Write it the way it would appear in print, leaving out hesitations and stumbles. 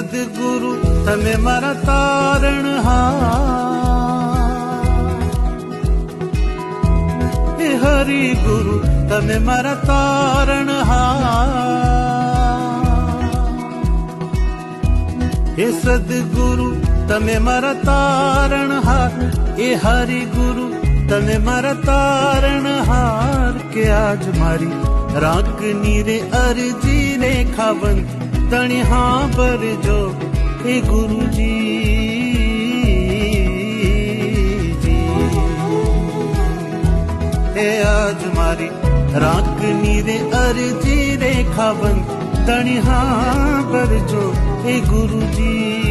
સદગુરુ તમે મારા તારણહાર, હે હરિ ગુરુ તમે મારા તારણહાર, હે સદગુરુ તમે મારા તારણહાર, એ હરિ ગુરુ તમે મારા તારણહાર. કે આજ મારી રાગની રે અરજી ને ખાવંત તણી હા ભરજો હે ગુરુજી. હે આજ મારી રાગની રે અરજી ને ખાવંત તણી હા ભરજો હે ગુરુજી.